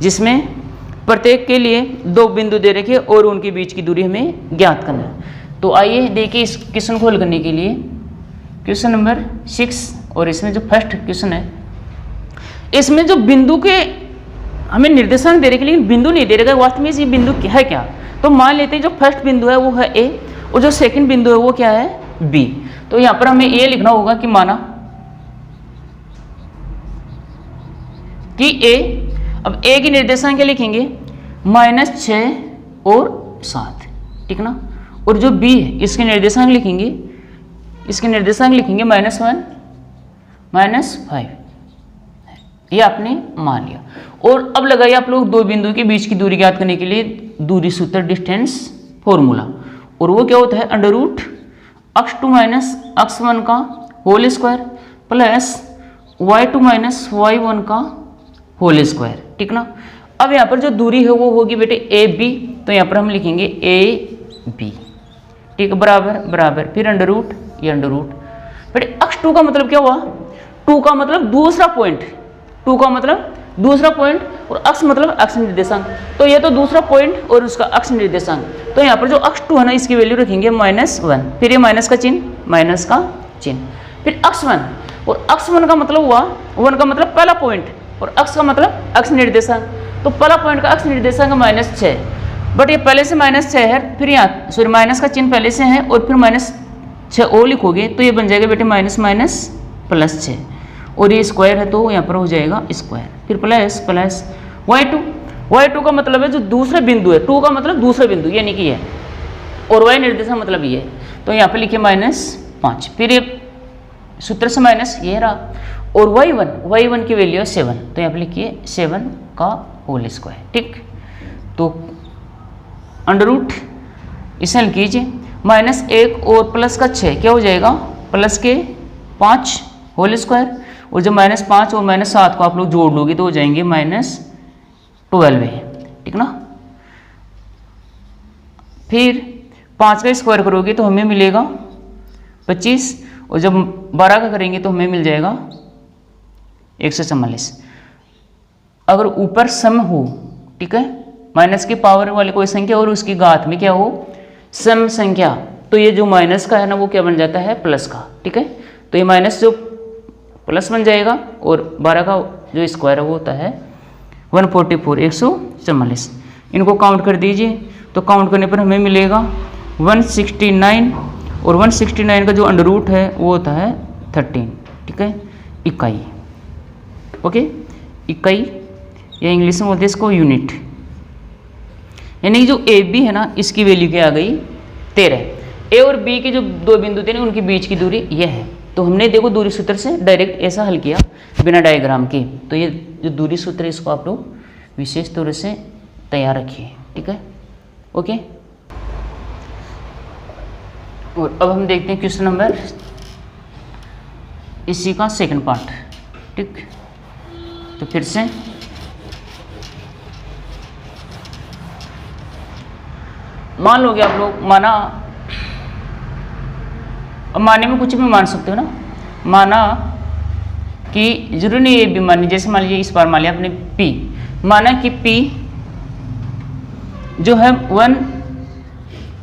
जिसमें प्रत्येक के लिए 2 बिंदु दे रखे और उनके बीच की दूरी हमें ज्ञात करना है। तो आइए देखिए इस क्वेश्चन को हल करने के लिए। क्वेश्चन नंबर 6 और इसमें जो फर्स्ट क्वेश्चन है, इसमें जो बिंदु के हमें निर्देशांक दे रखे लेकिन बिंदु नहीं दे रखा है। वास्तव में ये बिंदु क्या है क्या? तो मान लेते हैं जो फर्स्ट बिंदु है वो है A और जो सेकंड बिंदु है वो क्या है? B। तो यहाँ पर हमें ये लिखना होगा कि माना कि A, अब A की निर्देशांक क्या लिखेंगे? -6 और 7, ठीक ना। और जो B है इसके निर्देशांक लिखेंगे -1, -5। ये आपने मान लिया। और अब लगाइए आप लोग 2 बिंदु के बीच की दूरी ज्ञात करने के लिए दूरी सूत्र डिस्टेंस फॉर्मूला, और वो क्या होता है under root x2 minus x1 का whole square plus y2 minus y1 का होल स्क्वायर, ठीक ना। अब यहाँ पर जो दूरी है वो होगी बेटे ए बी, तो यहाँ पर हम लिखेंगे ए बी, ठीक, बराबर बराबर, फिर अंडर रूट, ये अंडर रूट। बेटे x2 का मतलब क्या हुआ, 2 का मतलब दूसरा पॉइंट, 2 का मतलब दूसरा पॉइंट, और x मतलब x निर्देशांक, तो ये तो दूसरा पॉइंट और उसका x निर्देशांक, तो यहाँ पर जो x2 है ना इसकी वैल्यू रखेंगे -1, फिर ये माइनस का चिन्ह, फिर x1, और x1 का मतलब हुआ 1 का मतलब पहला पॉइंट और x का मतलब x निर्देशांक, तो पहला पॉइंट का x निर्देशांक -6, बट ये पहले से -6 है, फिर यहाँ सॉरी माइनस का चिन्ह पहले से है और फिर -6 और लिखोगे तो ये बन जाएगा बेटे माइनस माइनस +6, और ये स्क्वायर है तो यहाँ पर हो जाएगा स्क्वायर, फिर प्लस प्लस y2 का मतलब है जो दूसरा बिंदु है, 2 का मतलब दूसरा बिंदु यानी कि ये, और y निर्देशांक मतलब ये, तो यहाँ पे लिखिए -5, फिर ये सूत्र से माइनस ये रहा, और y1 की वैल्यू है 7, तो यहाँ पे लिखिए 7 का होल स्क्वायर, ठीक। तो अंडर रूट इसे हल कीजिए, -1 और प्लस का 6 क्या हो जाएगा, प्लस के 5 होल स्क्वायर, और जब -5 और -7 को आप लोग जोड़ लोगे तो हो जाएंगे -12, ठीक ना। फिर 5 का स्क्वायर करोगे तो हमें मिलेगा 25, और जब 12 का करेंगे तो हमें मिल जाएगा 144। अगर ऊपर सम हो, ठीक है, माइनस की पावर वाली कोई संख्या और उसकी घात में क्या हो सम संख्या, तो ये जो माइनस का है ना वो क्या बन जाता है प्लस का, ठीक है। तो ये माइनस जो प्लस बन जाएगा, और 12 का जो स्क्वायर है वो होता है 144, 144। इनको काउंट कर दीजिए, तो काउंट करने पर हमें मिलेगा 169, और 169 का जो अंडर रूट है वो होता है 13, ठीक है, इकाई, ओके, इकाई, या इंग्लिश में बोलते हैं इसको यूनिट, यानी जो ए बी है ना इसकी वैल्यू क्या आ गई 13, ए और बी के जो दो बिंदु थे ना उनके बीच की दूरी यह है, तो हमने देखो दूरी सूत्र से डायरेक्ट ऐसा हल किया बिना डायग्राम के, तो ये जो दूरी सूत्र है इसको आप लोग विशेष तौर से तैयार रखिए, ठीक है, ओके। और अब हम देखते हैं क्वेश्चन नंबर इसी का सेकंड पार्ट, ठीक। तो फिर से मान लोगे आप लोग, माना, अब माने में कुछ भी मान सकते हो ना, माना कि जरूरी नहीं ये भी मानी, जैसे मान लीजिए इस बार मान लिया आपने P, माना कि P जो है 1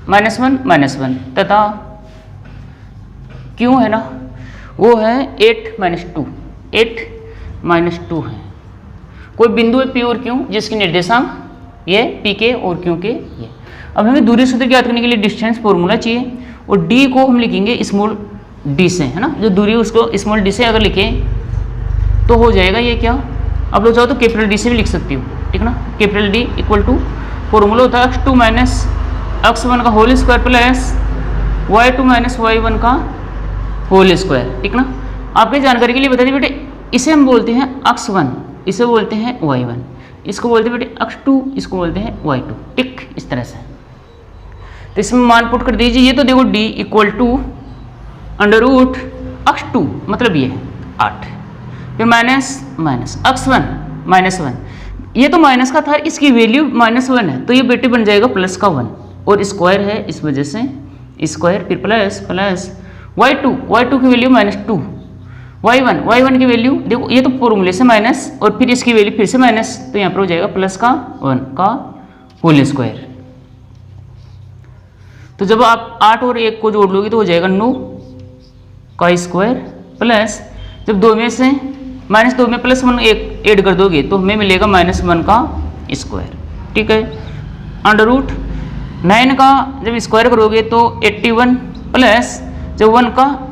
-1 तथा Q है ना वो है 8 -2 है, कोई बिंदु है P और Q जिसकी निर्देशांक ये P के और Q के ये। अब हमें दूरी सूत्र ज्ञात करने के लिए डिस्टेंस फॉर्मूला चाहिए, और D को हम लिखेंगे स्मॉल d से, है ना, जो दूरी उसको स्मॉल d से अगर लिखें तो हो जाएगा ये क्या, आप लोग चाहो तो कैपिटल D से भी लिख सकती हो, ठीक ना। Capital D equal to formula होता है x2 माइनस x1 का whole square plus y2 minus y1 का होल स्क्वायर, ठीक ना। आपकी जानकारी के लिए बता दें बेटे, इसे हम बोलते हैं x1, इसे बोलते हैं y1, इसको बोलते हैं बेटे x2, इसको बोलते हैं y2, ठीक, इस तरह से। तो इसमें मान पुट कर दीजिए, ये तो देखो d equal to under root x2 मतलब ये 8, फिर माइनस x1 -1, ये तो माइनस का था, इसकी वैल्यू -1 है, तो ये बेटे बन जाएगा प्लस का 1, और स्क्वायर है इस वजह से स्क्वायर, फिर प्लस y2 की वैल्यू -2, y1 की वैल्यू देखो, ये तो फॉर्मूले से माइनस, और फिर इसकी वैल्यू फिर से माइनस, तो यहाँ पर हो जाएगा प्लस का 1 का होल स्क्वायर। तो जब आप 8 और 1 को जोड़ लोगे तो हो जाएगा 9 का स्क्वायर, प्लस जब 2 में से -2 में +1 ऐड कर दोगे तो हमें मिलेगा -1 का स्क्वायर, ठीक है। अंडर रूट 9 का जब स्क्वायर करोगे तो 81, प्लस जब 1 का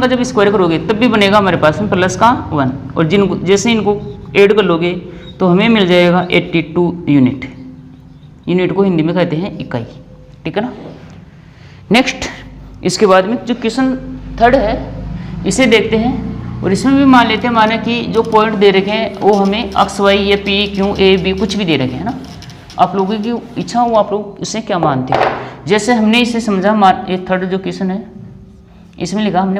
जब स्क्वायर करोगे तब भी बनेगा हमारे पास में प्लस का 1, और जिनको जैसे इनको ऐड कर लोगे तो हमें मिल जाएगा 82 यूनिट। यूनिट को हिंदी में कहते हैं इकाई, ठीक है ना। नेक्स्ट इसके बाद में जो क्वेश्चन थर्ड है इसे देखते हैं, और इसमें भी मान लेते हैं, माना कि जो पॉइंट दे रखे हैं वो हमें x y या p q a b कुछ भी दे रखे हैं ना, आप लोगों की इच्छा हो आप लोग इसे क्या मानते हो। जैसे हमने इसे समझा, ये थर्ड जो क्वेश्चन है इसमें लिखा हमने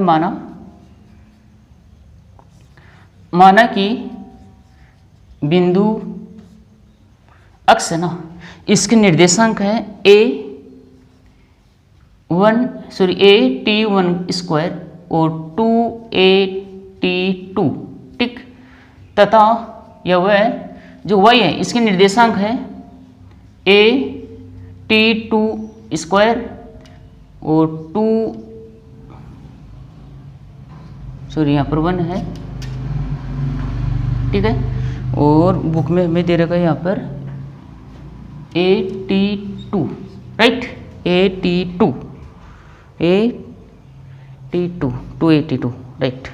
माना कि बिंदु अक्ष है ना, इसके निर्देशांक है AT1 स्क्वायर और 2AT2 ठीक, तथा यह वह जो y है इसके निर्देशांक है AT2 स्क्वायर और यहाँ पर 1 है ठीक है, और बुक में हमें दे रखा है यहाँ पर AT2 right, AT2 2AT2 right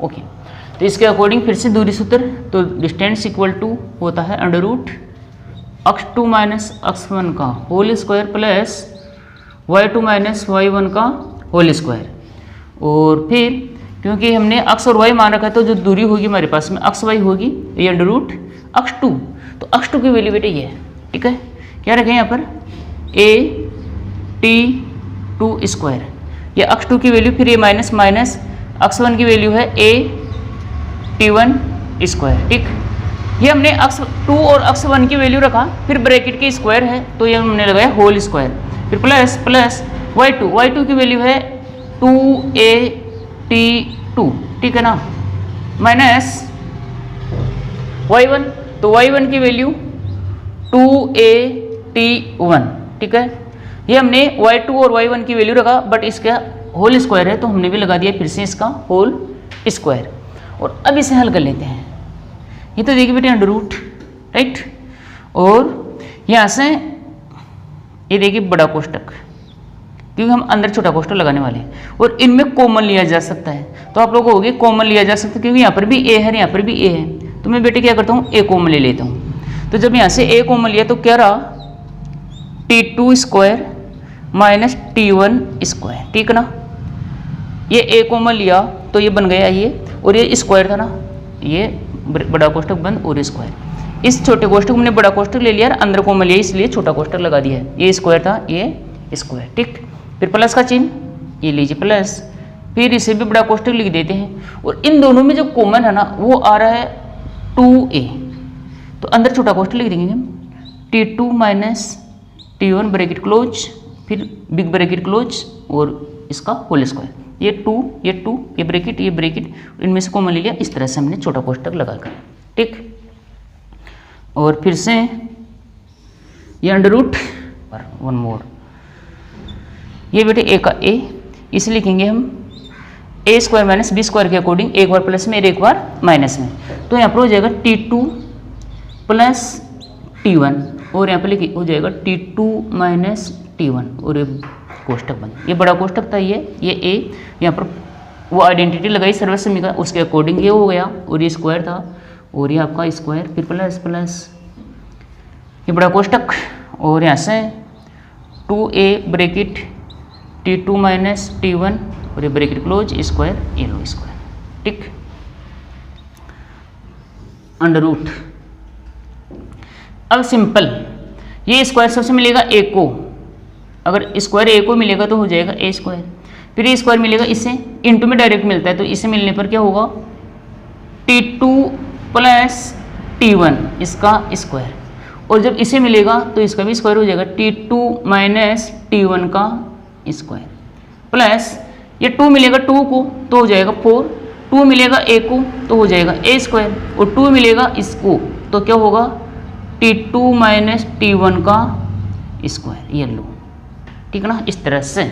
okay. तो इसके अकॉर्डिंग फिर से दूरी सूत्र, तो डिस्टेंस इक्वल टू होता है अंडर रूट अक्ष 2 माइनस अक्ष 1 का whole square plus y2 minus y1 का होल स्क्वायर। और फिर क्योंकि हमने अक्ष और y मान रखा है तो जो दूरी होगी हमारे पास में अक्ष y होगी ये अंडर रूट अक्ष 2, तो अक्ष 2 की वैल्यू बेटे ये है ठीक है, क्या रखें यहाँ पर AT2 स्क्वायर, ये अक्ष 2 की वैल्यू, फिर ये माइनस माइनस अक्ष 1 की वैल्यू है AT1 स्क्वायर ठीक। ये हमने अक्ष 2 और अक्ष 1 की वैल्यू रखा, फिर ब्रैकेट के स्क्वायर है तो ये हमने लगाया होल स्क्वायर, फिर प्लस प्लस y2 की वैल्यू है 2AT2 ठीक है ना, माइनस y1, तो y1 की वैल्यू 2AT1 ठीक है। ये हमने y2 और y1 की वैल्यू रखा, बट इसका होल स्क्वायर है तो हमने भी लगा दिया फिर से इसका होल स्क्वायर। और अब इसे हल कर लेते हैं, ये तो देखिए बेटे अंडर रूट राइट, और यहाँ से ये देखिए बड़ा कोष्टक, क्योंकि हम अंदर छोटा कोष्टक लगाने वाले हैं, और इनमें कॉमन लिया जा सकता है, तो आप लोग कहोगे कॉमन लिया जा सकता है क्योंकि यहाँ पर भी a है यहाँ पर भी a है, तो मैं बेटे क्या करता हूँ a कॉमन ले लेता हूँ। तो जब यहाँ से a कॉमन लिया तो क्या रहा T2 square minus T1 square ठीक है ना, ये a कॉमन लिया तो ये बन गया ये, और ये स्क्वायर था ना, ये बड़ा कोष्टक बंद और स्क्वायर, इस छोटे कोष्टक हमने बड़ा कोष्टक ले लिया और अंदर कॉमन लिया इसलिए छोटा कोष्टक लगा दिया है, ये स्क्वायर था ये स्क्वायर ठीक। फिर प्लस का चिन्ह, ये लीजिए प्लस, फिर इसे भी बड़ा कोष्टक लिख देते हैं, और इन दोनों में जो कॉमन है ना वो आ रहा है 2a, तो अंदर छोटा कोष्टक लिख देंगे हम T2 minus T1 bracket close, फिर बिग ब्रैकेट क्लोज और इसका होल स्क्वायर, ये 2 ये ब्रैकेट इनमें से कॉमन ले लिया, इस तरह से हमने छोटा कोष्टक लगाकर ठीक। और फिर से ये अंडर रूट पर 1 मोर, ये बेटे a का a, इसे लिखेंगे हम a square minus b square के अकॉर्डिंग, एक बार प्लस में एक बार माइनस में, तो यहाँ पर हो जाएगा T2 प्लस T1 और यहाँ पर हो जाएगा T2 माइनस T1 और ये कोष्टक बन, ये बड़ा कोष्टक था ये a, यहाँ पर वो आइडेंटिटी लगाई सर्वसम्मी का, उसके अकॉर्डिंग ये हो गया, और ये स्क्वायर था और ये आपका स्क्वायर, फिर प्लस प्लस ये बड़ा कोष्टक, और यहाँ से 2a bracket T2 minus T1 और ये ब्रैकेट क्लोज स्क्वायर ये लो स्क्वायर ठीक, अंडर रूट। अब सिंपल, ये स्क्वायर सबसे मिलेगा a को, अगर स्क्वायर a को मिलेगा तो हो जाएगा a स्क्वायर, फिर ये स्क्वायर मिलेगा इससे, इनटू में डायरेक्ट मिलता है तो इसे मिलने पर क्या होगा T2 प्लस T1 इसका स्क्वायर, और जब इसे मिलेगा तो इसका भी स्क्वायर हो जाएगा T2 माइनस T1 का स्क्वायर, प्लस ये 2 मिलेगा 2 को तो हो जाएगा 4, 2 मिलेगा a को तो हो जाएगा a स्क्वायर, और 2 मिलेगा इसको तो क्या होगा T2 माइनस T1 का स्क्वायर, ये लो ठीक है ना, इस तरह से।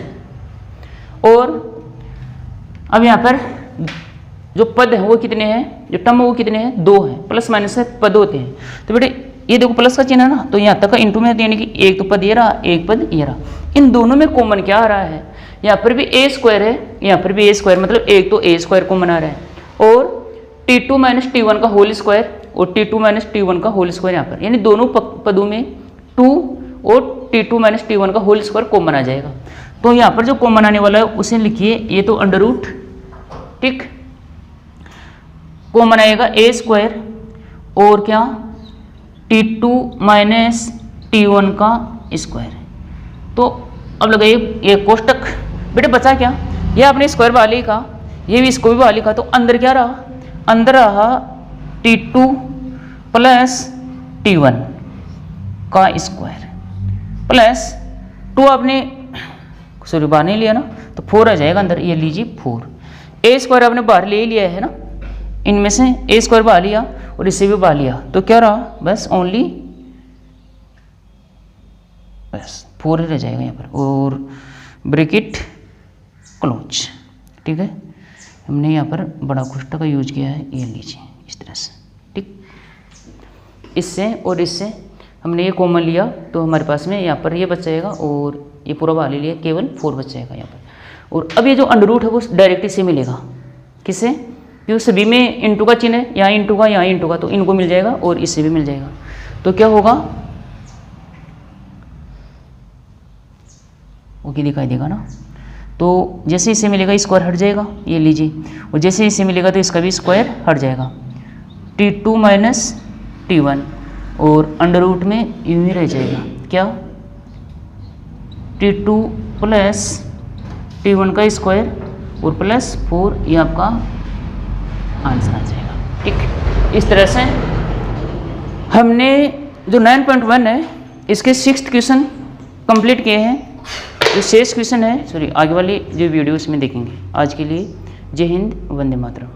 और अब यहाँ पर जो पद है वो कितने हैं, जो टर्म है वो कितने हैं, 2 हैं, प्लस माइनस से पद होते हैं, तो बेटे ये देखो प्लस का चिन्ह है ना, तो यहाँ तक का इंटू में यानी कि एक तो पद ये रहा एक पद ये रहा, इन दोनों में कॉमन क्या आ रहा है, यहाँ पर भी a स्क्वायर है यहाँ पर भी a स्क्वायर, मतलब एक तो a स्क्वायर कॉमन आ रहा है, और T2 माइनस T1 का होल स्क्वायर और T2 माइनस T1 का होल स्क्वायर यहाँ पर, यानी दोनों पदों में 2 और T2 माइनस T1 का होल स्क्वायर कॉमन आ जाएगा। तो यहाँ पर जो कॉमन आने वाला है उसे लिखिए, ये तो अंडर रूट ठीक, कॉमन आएगा a स्क्वायर और क्या T2 माइनस T1 का स्क्वायर। तो अब लगाइए ये कोष्टक, बेटे बचा क्या, ये आपने स्क्वायर वाले ही का, ये भी इसको भी वाले का, तो अंदर क्या रहा, अंदर रहा T2 प्लस T1 का स्क्वायर प्लस 2 आपने सॉरी बाहर नहीं लिया ना, तो 4 आ जाएगा अंदर, ये लीजिए 4। ए स्क्वायर आपने बाहर ले लिया है ना, इनमें से ए स्क्वायर बाहर लिया और इसे भी बाहर लिया, तो क्या रहा, बस ओनली बस 4 ही रह जाएगा यहाँ पर, और ब्रैकेट क्लोज। ठीक है, हमने यहाँ पर बड़ा कोष्ठक का यूज किया है, ये लीजिए इस तरह से। ठीक, इससे और इससे हमने ये कॉमन लिया, तो हमारे पास में यहाँ पर ये बच जाएगा, और ये पूरा बाहर ले लिया, केवल 4 बच जाएगा यहाँ पर। और अब ये जो अंडर रूट है वो डायरेक्ट इसे मिलेगा, किससे, क्योंकि सभी में इंटू का चिन्ह है, यहाँ इंटू का, यहाँ इंटू का, तो इनको मिल जाएगा और इससे भी मिल जाएगा। तो क्या होगा, वो क्या दिखाई देगा ना, तो जैसे इसे मिलेगा स्क्वायर हट जाएगा, ये लीजिए, और जैसे इसे मिलेगा तो इसका भी स्क्वायर हट जाएगा, T2 माइनस T1, और अंडर रूट में यूं ही रह जाएगा, क्या, T2 प्लस T1 का स्क्वायर और प्लस 4, ये आपका आंसर आ जाएगा। ठीक, इस तरह से हमने जो 9.1 है इसके 6th क्वेश्चन कंप्लीट किए हैं। जो शेष क्वेश्चन है, सॉरी आगे वाली जो वीडियोस में देखेंगे। आज के लिए जय हिंद, वंदे मातरम।